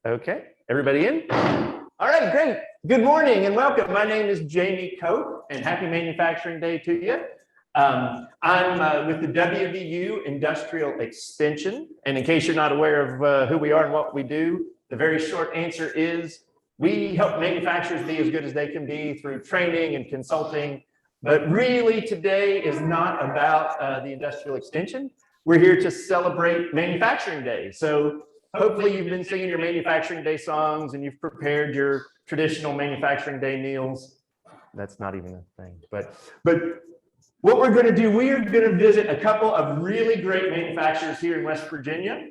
Okay, everybody in? All right, great. Good morning and welcome. My name is Jamie Cope, and happy Manufacturing Day to you. I'm with the WVU Industrial Extension, and in case you're not aware of who we are and what we do, the very short answer is we help manufacturers be as good as they can be through training and consulting. But really today is not about the Industrial Extension. We're here to celebrate Manufacturing Day. So hopefully you've been singing your Manufacturing Day songs and you've prepared your traditional Manufacturing Day meals. That's not even a thing, but what we're going to do, we are going to visit a couple of really great manufacturers here in West Virginia.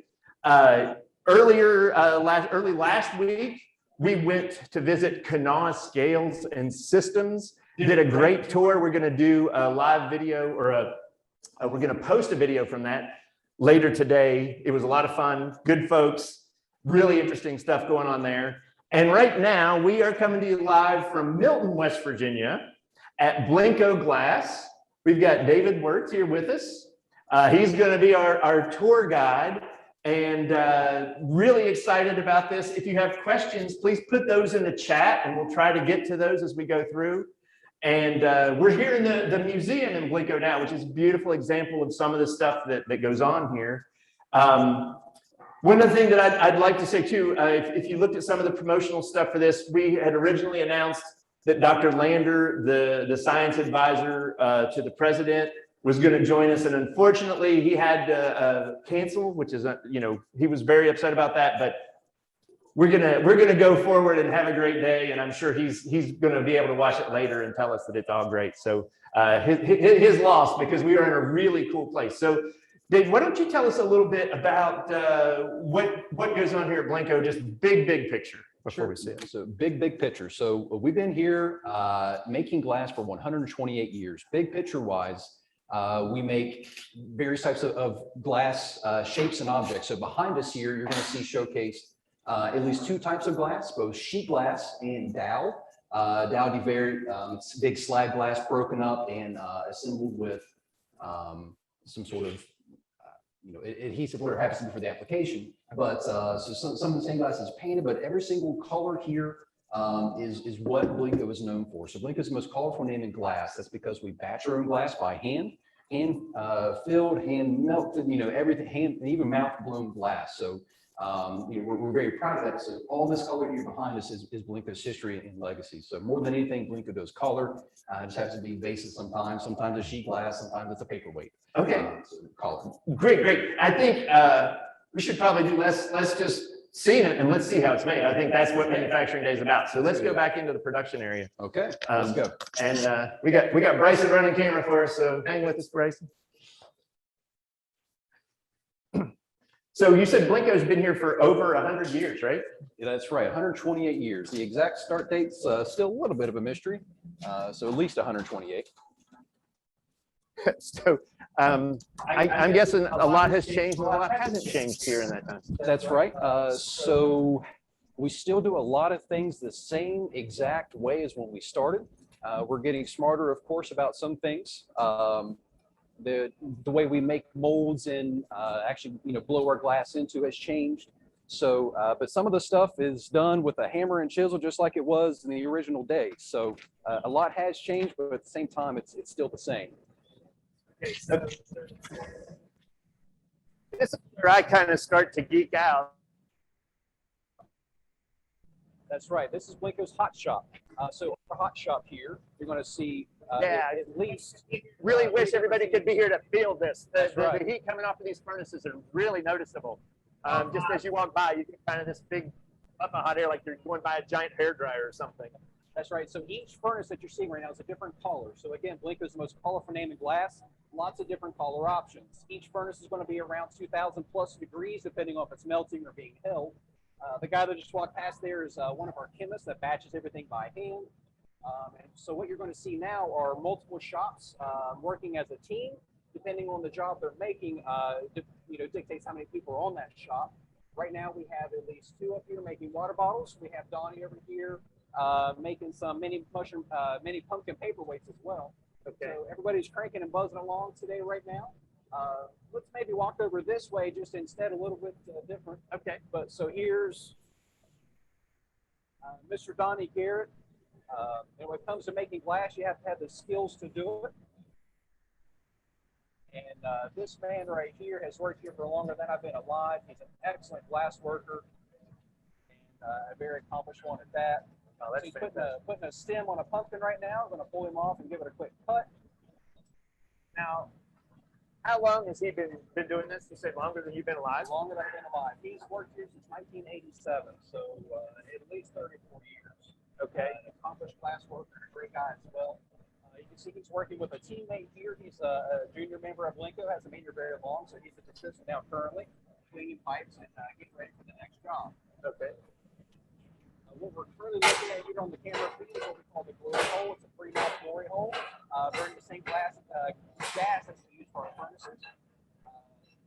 Early last week, we went to visit Kanawha Scales and Systems, did a great tour. We're going to do a live video, or we're going to post a video from that later today. It was a lot of fun, good folks, really interesting stuff going on there. And right now, we are coming to you live from Milton, West Virginia at Blanco Glass. We've got David Wirtz here with us. He's going to be our tour guide, and really excited about this. If you have questions, please put those in the chat and we'll try to get to those as we go through. And we're here in the museum in Blanco now, which is a beautiful example of some of the stuff that goes on here. One other thing that I'd like to say too, if you looked at some of the promotional stuff for this, we had originally announced that Dr. Lander, the science advisor to the president, was going to join us, and unfortunately he had to cancel, which is he was very upset about that. But we're gonna go forward and have a great day, and I'm sure he's going to be able to watch it later and tell us that it's all great. So his loss, because we are in a really cool place. So Dave, why don't you tell us a little bit about what goes on here at Blanco, just big picture before we see it. So big picture. So we've been here making glass for 128 years. Big picture wise, we make various types of glass shapes and objects. So behind us here, you're going to see showcased at least two types of glass, both sheet glass and dowel. Dowel be very big slag glass broken up and assembled with some sort of adhesive, whatever happens to be for the application. But so some of the same glass is painted, but every single color here is what Blanco is known for. So Blanco is the most colorful name in glass. That's because we batch our own glass by hand filled, hand melted, everything, and even mouth blown glass. So we're very proud of that. So all this color here behind us is Blanco's history and legacy. So more than anything, Blanco does color. It just has to be basis sometimes. Sometimes it's sheet glass. Sometimes it's a paperweight. Okay. So color. Great. I think we should probably do let's just see it and let's see how it's made. I think that's what Manufacturing Day is about. So let's go back into the production area. Okay, let's go. And we got Bryson running camera for us, so hang with us, Bryson. So you said Blanco's been here for over 100 years, right? Yeah, that's right, 128 years. The exact start date's still a little bit of a mystery, so at least 128. So I'm guessing a lot has changed and a lot hasn't changed here in that time. That's right. So we still do a lot of things the same exact way as when we started. We're getting smarter, of course, about some things. The way we make molds and actually blow our glass into has changed. So but some of the stuff is done with a hammer and chisel, just like it was in the original days. So a lot has changed, but at the same time it's still the same. Okay, so this is where I kind of start to geek out. That's right. This is Blanco's hot shop. So our hot shop here, you're going to see at least. Really wish everybody could be here to feel this. Right. The heat coming off of these furnaces are really noticeable. Just as you walk by, you get kind of this big puff of hot air, like you're going by a giant hairdryer or something. That's right. So each furnace that you're seeing right now is a different color. So again, Blanco is the most colorful name in glass. Lots of different color options. Each furnace is going to be around 2,000 plus degrees, depending on if it's melting or being held. The guy that just walked past there is one of our chemists that batches everything by hand. And so what you're going to see now are multiple shops working as a team. Depending on the job they're making, dictates how many people are on that shop. Right now, we have at least two up here making water bottles. We have Donnie over here making some mini pumpkin paperweights as well. Okay. So everybody's cranking and buzzing along today right now. Let's maybe walk over this way, just instead a little bit different. Okay. But so here's Mr. Donnie Garrett. And when it comes to making glass, you have to have the skills to do it. And this man right here has worked here for longer than I've been alive. He's an excellent glass worker and a very accomplished one at that. Oh, So that's he's fantastic. putting a stem on a pumpkin right now. I'm going to pull him off and give it a quick cut. Now, how long has he been doing this? You said longer than you've been alive? Longer than I've been alive. He's worked here since 1987, so at least 34 years. Okay. An accomplished glass worker, a great guy as well. You can see he's working with a teammate here. He's a junior member of Blanco, hasn't been here very long, so he's at the system now currently, cleaning pipes and getting ready for the next job. Okay. What we're currently looking at here on the camera feed is what we call the glory hole. It's a three-mouth glory hole, burning the same gas that's used for our furnaces.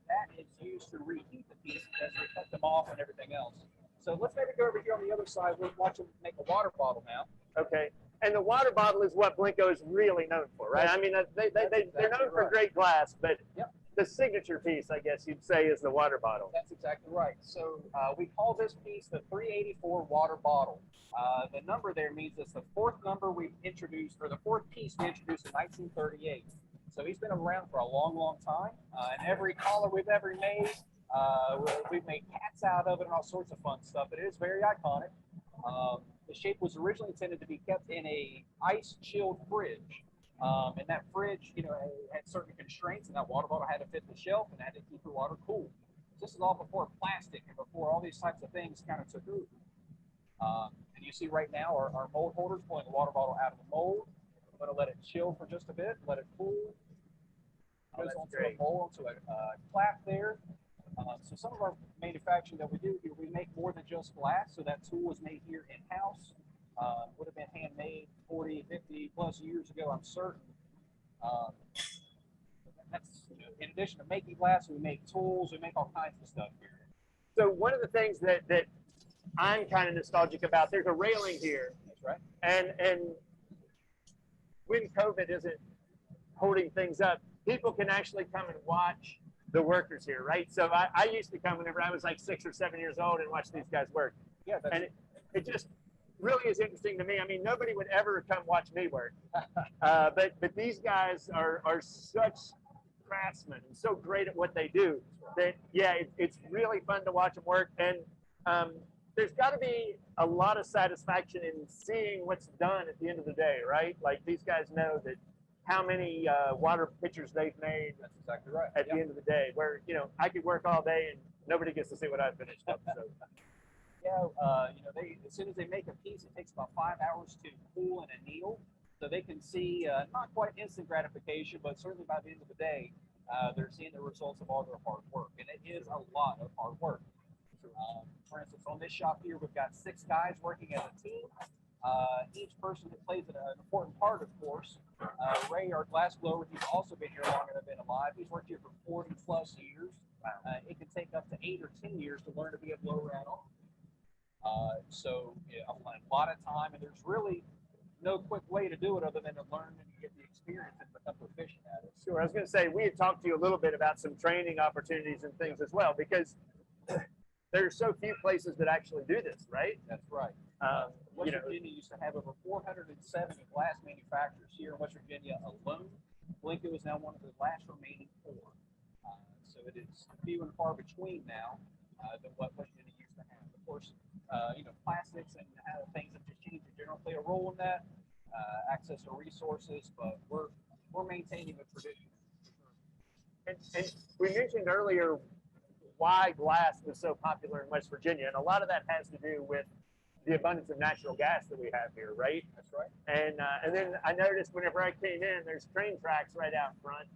That is used to reheat the pieces as we cut them off and everything else. So let's maybe go over here on the other side. We'll watch them make a water bottle now. Okay. And the water bottle is what Blenko is really known for, right? I mean, they're known for great glass, but the signature piece, I guess you'd say, is the water bottle. That's exactly right. So we call this piece the 384 water bottle. The number there means it's the fourth number we introduced, or the fourth piece we introduced in 1938. So he's been around for a long, long time. And every collar we've ever made, we've made cats out of it and all sorts of fun stuff. It is very iconic. The shape was originally intended to be kept in a ice-chilled fridge. And that fridge, had certain constraints, and that water bottle had to fit the shelf and had to keep the water cool. This is all before plastic and before all these types of things kind of took over. And you see right now our mold holders pulling the water bottle out of the mold. I'm going to let it chill for just a bit, let it cool. Goes onto a mold, onto a clap there. So some of our manufacturing that we do here, we make more than just glass. So that tool was made here in-house. Would have been handmade 40, 50 plus years ago, I'm certain. That's, in addition to making glass, we make tools, we make all kinds of stuff here. So one of the things that I'm kind of nostalgic about, there's a railing here. That's right. And when COVID isn't holding things up, people can actually come and watch the workers here, right? So I used to come whenever I was like 6 or 7 years old and watch these guys work. Yeah, and it just really is interesting to me. I mean, nobody would ever come watch me work, but these guys are such craftsmen and so great at what they do that it's really fun to watch them work. And there's got to be a lot of satisfaction in seeing what's done at the end of the day, right? Like these guys know that how many water pitchers they've made. That's exactly right. At the end of the day, where I could work all day and nobody gets to see what I finished up. So. As soon as they make a piece, it takes about 5 hours to cool and anneal. So they can see not quite instant gratification, but certainly by the end of the day, they're seeing the results of all their hard work. And it is a lot of hard work. For instance, on this shop here, we've got 6 guys working as a team. Each person that plays an important part, of course. Ray, our glass blower, he's also been here longer than I've been alive. He's worked here for 40 plus years. It can take up to 8 or 10 years to learn to be a blower at all. So a lot of time, and there's really no quick way to do it other than to learn and get the experience and become proficient at it. Sure. I was going to say, we had talked to you a little bit about some training opportunities and things as well, because there's so few places that actually do this, right? That's right. West Virginia used to have over 470 glass manufacturers. Here in West Virginia alone, Blanco is now one of the last remaining 4. So it is few and far between now than what West Virginia used to have. Of course, plastics and things have just changed in general play a role in that, access to resources, but we're maintaining the tradition. And we mentioned earlier why glass was so popular in West Virginia, and a lot of that has to do with the abundance of natural gas that we have here, right? That's right. And then I noticed whenever I came in, there's train tracks right out front.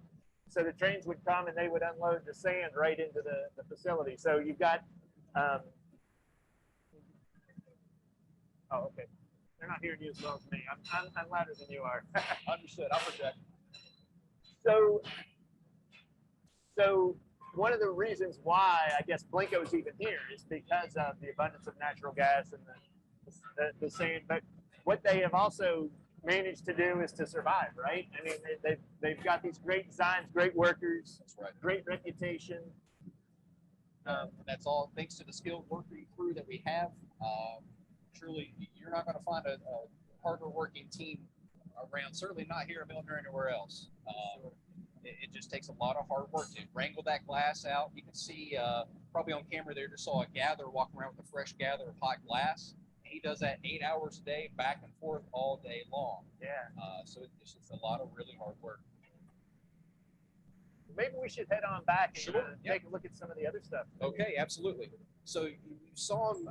So the trains would come and they would unload the sand right into the facility. So you've got, oh, okay. They're not hearing you as well as me. I'm louder than you are. Understood. I'll project. So one of the reasons why I guess Blanco is even here is because of the abundance of natural gas and the sand. But what they have also managed to do is to survive, right? I mean, they've got these great designs, great workers, That's right. Great reputation. That's all thanks to the skilled working crew that we have. truly, you're not going to find a harder working team around. Certainly not here at Milton or anywhere else. It just takes a lot of hard work to wrangle that glass out. You can see probably on camera there, just saw a gatherer walking around with a fresh gather of hot glass. And he does that 8 hours a day, back and forth all day long. Yeah. So it's just a lot of really hard work. Maybe we should head on back and Sure, yeah. take a look at some of the other stuff. Okay, absolutely. So you saw him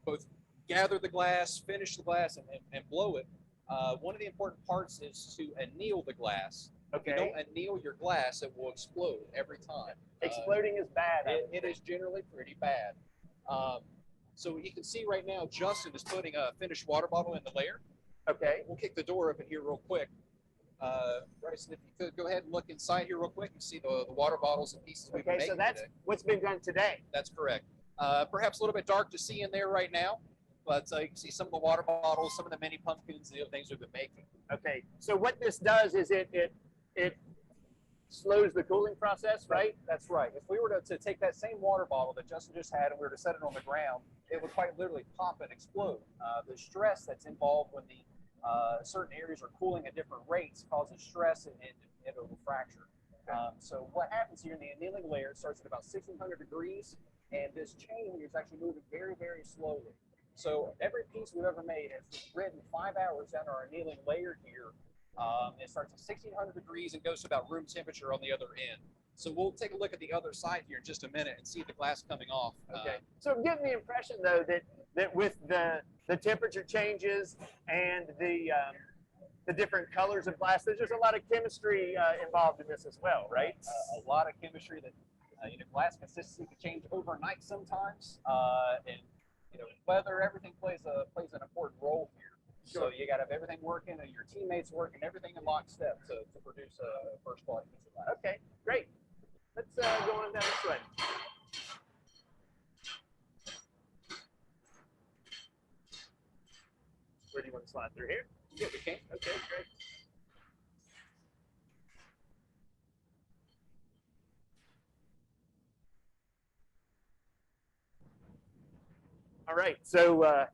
both gather the glass, finish the glass, and blow it. One of the important parts is to anneal the glass. Okay. If you don't anneal your glass, it will explode every time. Exploding is bad. It is generally pretty bad. So you can see right now, Justin is putting a finished water bottle in the layer. Okay. We'll kick the door open here real quick. Bryson, if you could go ahead and look inside here real quick and see the water bottles and pieces we've been Okay, so making that's today. what's been done today. That's correct. Perhaps a little bit dark to see in there right now, but you can see some of the water bottles, some of the mini pumpkins, the other things we've been making. Okay, so what this does is it slows the cooling process, right? That's right. If we were to take that same water bottle that Justin just had and we were to set it on the ground, it would quite literally pop and explode. The stress that's involved when the certain areas are cooling at different rates causes stress and it will fracture. So what happens here in the annealing layer, it starts at about 1600 degrees, and this chain is actually moving very, very slowly. So every piece we've ever made has ridden 5 hours down our annealing layer here. It starts at 1600 degrees and goes to about room temperature on the other end. So we'll take a look at the other side here in just a minute and see the glass coming off. Okay. So I'm getting the impression though that with the temperature changes and the different colors of glass, there's just a lot of chemistry involved in this as well, right? A lot of chemistry that glass consistency can change overnight sometimes, and weather, everything plays an important role here. Sure. So you got to have everything working and your teammates working, everything in lockstep to produce a first quality piece of glass. Okay, great. Let's go on down this way. Where do you want to slide through here? Yeah, we can. Okay, great. All right, so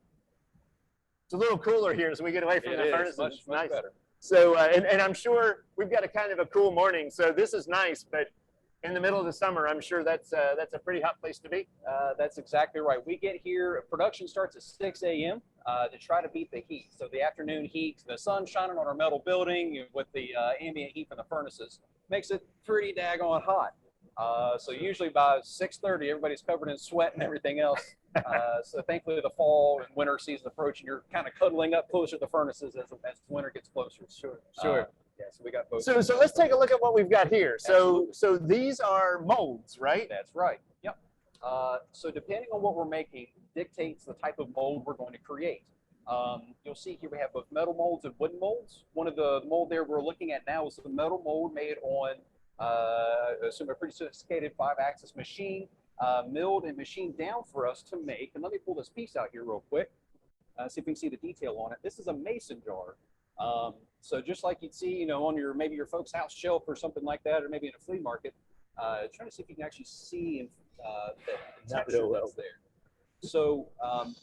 it's a little cooler here as we get away from the furnaces. Much nice. better. So, and I'm sure we've got a kind of a cool morning, so this is nice, but in the middle of the summer, I'm sure that's a pretty hot place to be. That's exactly right. We get here, production starts at 6 a.m. To try to beat the heat. So the afternoon heat, the sun shining on our metal building with the ambient heat from the furnaces makes it pretty daggone hot. So usually by 6:30, everybody's covered in sweat and everything else. So thankfully the fall and winter season approaching, you're kind of cuddling up closer to the furnaces as winter gets closer. Sure. Yeah, so we got both. So let's take a look at what we've got here. So these are molds, right? That's right. Yep. So depending on what we're making dictates the type of mold we're going to create. You'll see here we have both metal molds and wooden molds. One of the mold there we're looking at now is the metal mold made on a pretty sophisticated 5-axis machine, milled and machined down for us to make. And let me pull this piece out here real quick, see if we can see the detail on it. This is a mason jar. So just like you'd see, on maybe your folks' house shelf or something like that, or maybe in a flea market, trying to see if you can actually see the texture that's there. So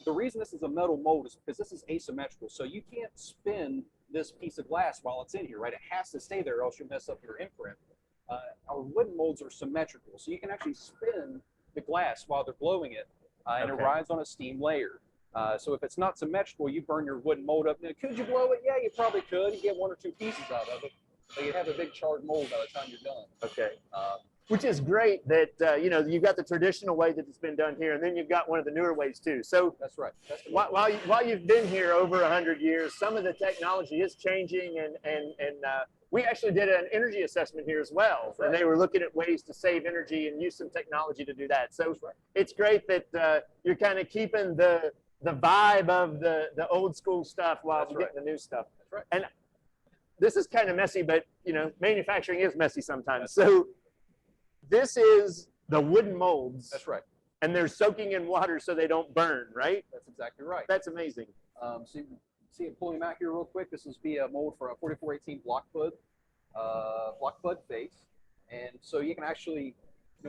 the reason this is a metal mold is because this is asymmetrical. So you can't spin this piece of glass while it's in here, right? It has to stay there or else you mess up your imprint. Our wooden molds are symmetrical. So you can actually spin the glass while they're blowing it, and it rides on a steam layer. So if it's not symmetrical, you burn your wooden mold up. Now, could you blow it? Yeah, you probably could. You get 1 or 2 pieces out of it, but you have a big charred mold by the time you're done. Okay. Which is great that, you've got the traditional way that it's been done here, and then you've got one of the newer ways too. So that's right. While you've been here over 100 years, some of the technology is changing, and we actually did an energy assessment here as well, and they were looking at ways to save energy and use some technology to do that. So it's great that you're kind of keeping the vibe of the old school stuff while getting the new stuff. That's right. And this is kind of messy, but manufacturing is messy sometimes. So this is the wooden molds. That's right. And they're soaking in water so they don't burn, right? That's exactly right. That's amazing. So you can see it pulling them out here real quick. This is a mold for a 4418 block bud face. And so you can actually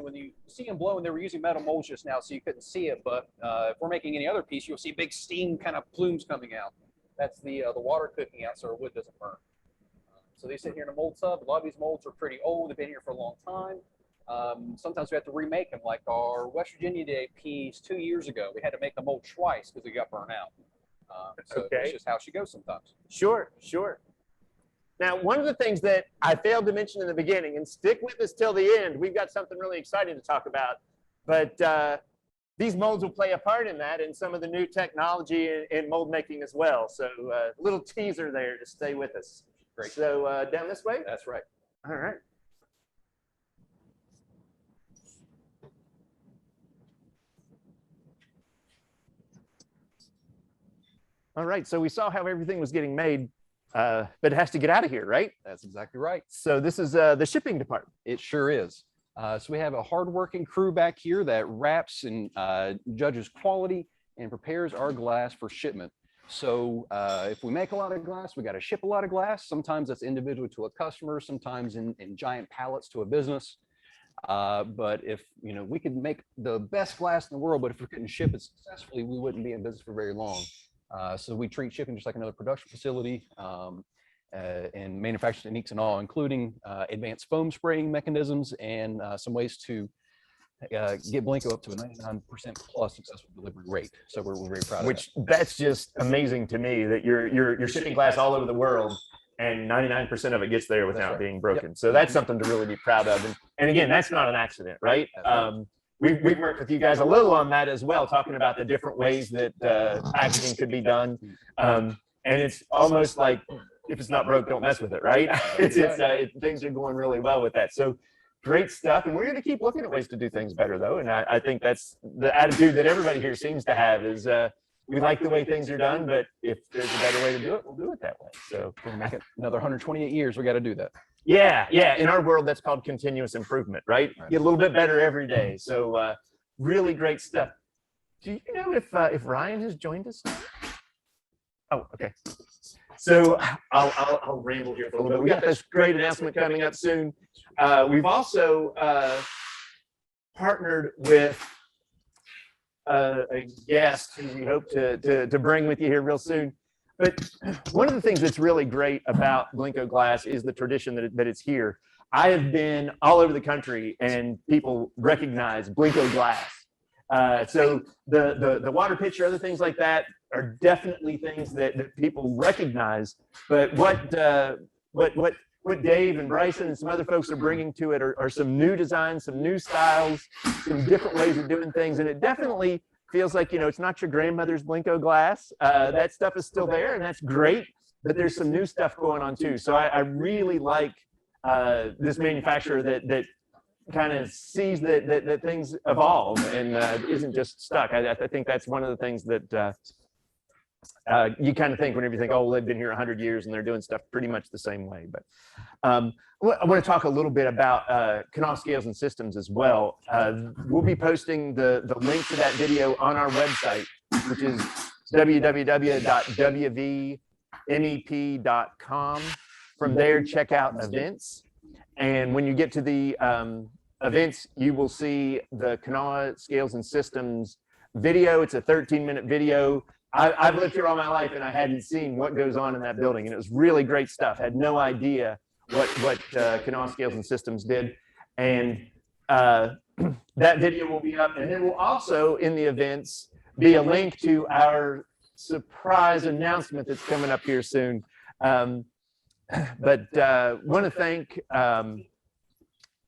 when you see them blowing, they were using metal molds just now, so you couldn't see it. But if we're making any other piece, you'll see big steam kind of plumes coming out. That's the water cooking out so our wood doesn't burn. So they sit here in a mold tub. A lot of these molds are pretty old. They've been here for a long time. Sometimes we have to remake them, like our West Virginia Day piece 2 years ago. We had to make the mold twice because it got burned out. So that's just how she goes sometimes. Sure, sure. Now, one of the things that I failed to mention in the beginning, and stick with us till the end, we've got something really exciting to talk about, but these molds will play a part in that and some of the new technology in mold making as well. So a little teaser there to stay with us. Great. So down this way? That's right. All right. All right, so we saw how everything was getting made, but it has to get out of here, right? That's exactly right. So this is the shipping department. It sure is. So we have a hardworking crew back here that wraps and judges quality and prepares our glass for shipment. So if we make a lot of glass, we got to ship a lot of glass. Sometimes that's individual to a customer, sometimes in giant pallets to a business. But if, we could make the best glass in the world, but if we couldn't ship it successfully, we wouldn't be in business for very long. So we treat shipping just like another production facility, and manufacturing techniques and all, including advanced foam spraying mechanisms and some ways to get Blanco up to a 99% plus successful delivery rate. So we're very proud of Which that's just amazing to me that you're shipping glass all over the world and 99% of it gets there without right. being broken. So that's something to really be proud of. And again, that's not an accident, right? We've worked with you guys a little on that as well, talking about the different ways that packaging could be done. And it's almost like, if it's not broke, don't mess with it, right? Things are going really well with that. So great stuff. And we're going to keep looking at ways to do things better, though. And I think that's the attitude that everybody here seems to have is we like the way things are done, but if there's a better way to do it, we'll do it that way. So We'll make it another 128 years. We got to do that. yeah. In our world, that's called continuous improvement, right? Get a little bit better every day. So really great stuff. Do you know if Ryan has joined us? Oh, okay. So I'll ramble here for a little bit. We got this great announcement coming up soon. We've also partnered with a guest who we hope to bring with you here real soon. But one of the things that's really great about Blanco glass is the tradition that it's here. I have been all over the country and people recognize Blanco glass. So the water pitcher, other things like that are definitely things that people recognize. But what Dave and Bryson and some other folks are bringing to it are some new designs, some new styles, some different ways of doing things. And it definitely feels like, it's not your grandmother's Blanco glass. That stuff is still there and that's great, but there's some new stuff going on too. So I really like this manufacturer that kind of sees that things evolve and isn't just stuck. I think that's one of the things that you kind of think whenever you think, oh, they've been here 100 years and they're doing stuff pretty much the same way. But I want to talk a little bit about Kanawha Scales and Systems as well. We'll be posting the link to that video on our website, which is www.wvmep.com. From there, check out events. And when you get to the events, you will see the Kanawha Scales and Systems video. It's a 13-minute video. I've lived here all my life and I hadn't seen what goes on in that building. And it was really great stuff. Had no idea what Kanawha Scales and Systems did. And that video will be up. And then will also in the events be a link to our surprise announcement that's coming up here soon. Want to thank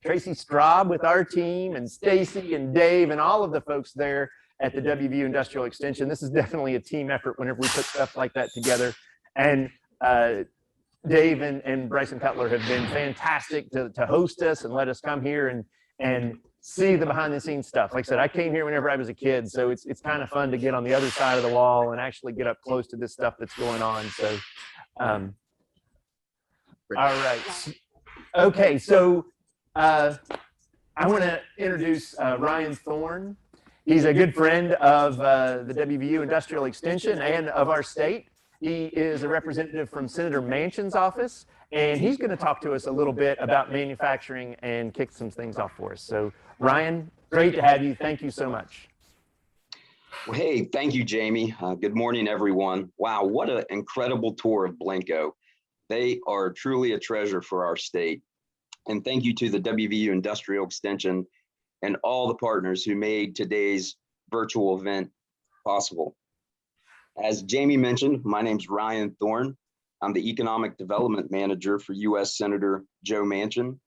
Tracy Straub with our team and Stacy and Dave and all of the folks there at the WVU Industrial Extension. This is definitely a team effort whenever we put stuff like that together. And Dave and Bryson Cutler have been fantastic to host us and let us come here and see the behind the scenes stuff. Like I said, I came here whenever I was a kid, so it's kind of fun to get on the other side of the wall and actually get up close to this stuff that's going on. So, all right. Okay, so I want to introduce Ryan Thorne. He's a good friend of the WVU Industrial Extension and of our state. He is a representative from Senator Manchin's office, and he's going to talk to us a little bit about manufacturing and kick some things off for us. So, Ryan, great to have you. Thank you so much. Well, hey, thank you, Jamie. Good morning, everyone. Wow, what an incredible tour of Blanco. They are truly a treasure for our state. And thank you to the WVU Industrial Extension and all the partners who made today's virtual event possible. As Jamie mentioned, my name's Ryan Thorne. I'm the Economic Development Manager for U.S. Senator Joe Manchin.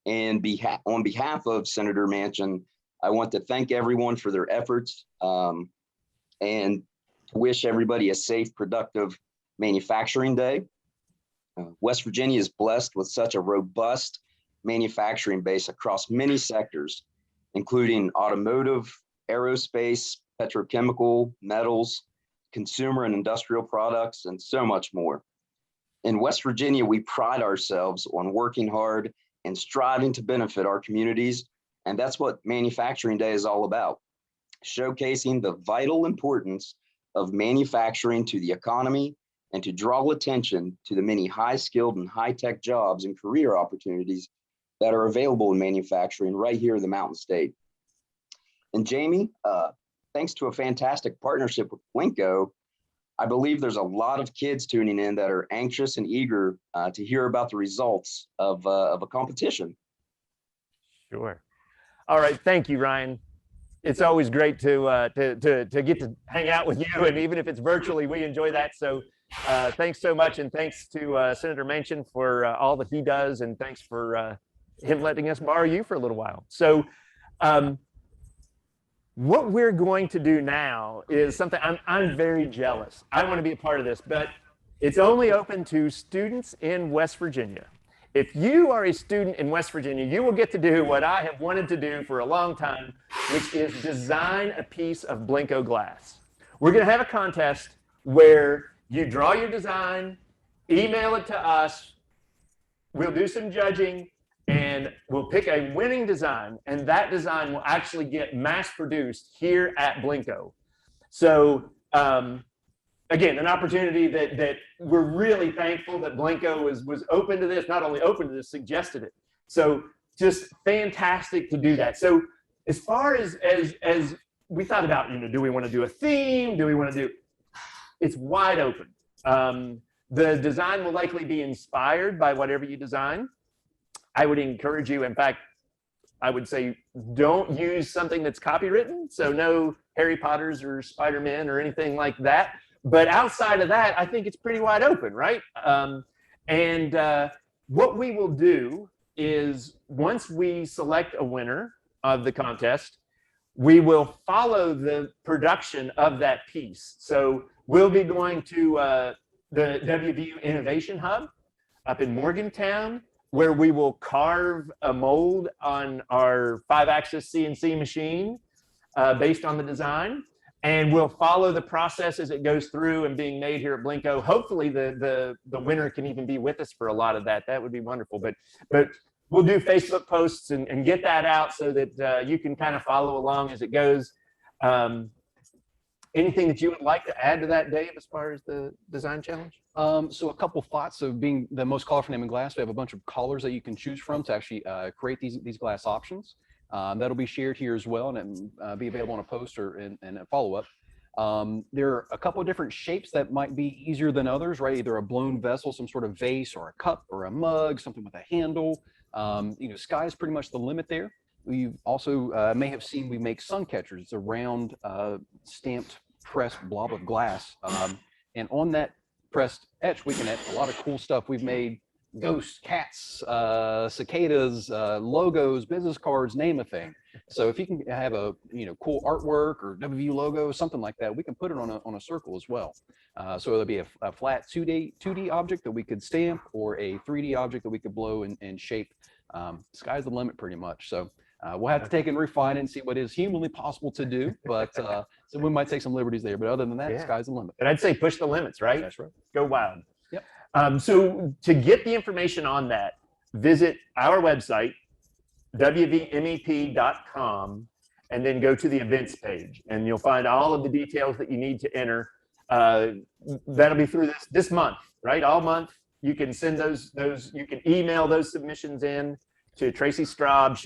And on behalf of Senator Manchin, I want to thank everyone for their efforts and wish everybody a safe, productive manufacturing day. West Virginia is blessed with such a robust manufacturing base across many sectors, including automotive, aerospace, petrochemical, metals, consumer and industrial products, and so much more. In West Virginia, we pride ourselves on working hard and striving to benefit our communities, and that's what Manufacturing Day is all about, showcasing the vital importance of manufacturing to the economy and to draw attention to the many high-skilled and high-tech jobs and career opportunities that are available in manufacturing right here in the Mountain State. And Jamie, thanks to a fantastic partnership with Blenko, I believe there's a lot of kids tuning in that are anxious and eager to hear about the results of a competition. Sure. All right. Thank you, Ryan. It's always great to get to hang out with you, and even if it's virtually, we enjoy that. So thanks so much, and thanks to Senator Manchin for all that he does, and thanks for him letting us borrow you for a little while. So what we're going to do now is something I'm very jealous. I want to be a part of this, but it's only open to students in West Virginia. If you are a student in West Virginia, you will get to do what I have wanted to do for a long time, which is design a piece of Blanco glass. We're going to have a contest where you draw your design, email it to us, we'll do some judging, and we'll pick a winning design, and that design will actually get mass produced here at Blanco. So again, an opportunity that we're really thankful that Blanco was open to this, not only open to this, suggested it. So just fantastic to do that. So as far as we thought about, do we want to do a theme? Do we want to do, it's wide open. The design will likely be inspired by whatever you design. I would encourage you, in fact, I would say don't use something that's copywritten. So no Harry Potters or Spider-Man or anything like that. But outside of that, I think it's pretty wide open, right? What we will do is once we select a winner of the contest, we will follow the production of that piece. So we'll be going to the WVU Innovation Hub up in Morgantown, where we will carve a mold on our 5-axis CNC machine based on the design. And we'll follow the process as it goes through and being made here at Blanco. Hopefully the winner can even be with us for a lot of that. That would be wonderful. But we'll do Facebook posts and get that out so that you can kind of follow along as it goes. Anything that you would like to add to that, Dave, as far as the design challenge? So a couple thoughts. So being the most colorful name in glass, we have a bunch of colors that you can choose from to actually create these glass options. That'll be shared here as well, and be available on a poster and a follow-up. There are a couple of different shapes that might be easier than others, right? Either a blown vessel, some sort of vase, or a cup, or a mug, something with a handle. Sky is pretty much the limit there. We also may have seen we make sun catchers. It's a round stamped pressed blob of glass, and on that pressed etch, we can add a lot of cool stuff. We've made ghosts, cats, cicadas, logos, business cards, name a thing. So if you can have a cool artwork or WVU logo, something like that, we can put it on a circle as well. So it'll be a flat 2D object that we could stamp, or a 3D object that we could blow and shape. Sky's the limit pretty much. So we'll have to take and refine it and see what is humanly possible to do, but so we might take some liberties there. But other than that, sky's the limit. And I'd say push the limits, right? That's right. Go wild. Yep. So to get the information on that, visit our website, wvmep.com, and then go to the events page, and you'll find all of the details that you need to enter. That'll be through this month, right? All month. You can send those you can email those submissions in to Tracy Straub.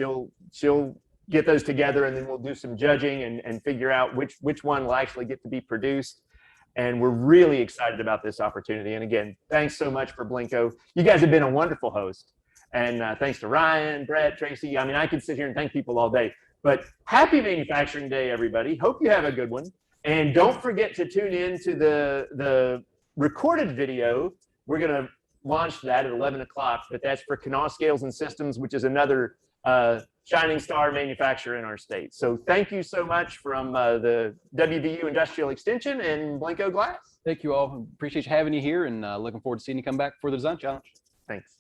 She'll get those together, and then we'll do some judging and figure out which one will actually get to be produced. And we're really excited about this opportunity. And again, thanks so much for Blanco. You guys have been a wonderful host. And thanks to Ryan, Brett, Tracy. I mean, I could sit here and thank people all day. But happy Manufacturing Day, everybody. Hope you have a good one. And don't forget to tune in to the recorded video. We're going to launch that at 11 o'clock. But that's for Kanawha Scales and Systems, which is another shining star manufacturer in our state. So thank you so much from the WVU Industrial Extension and Blanco Glass. Thank you all. Appreciate you having you here, and looking forward to seeing you come back for the Design Challenge. Thanks.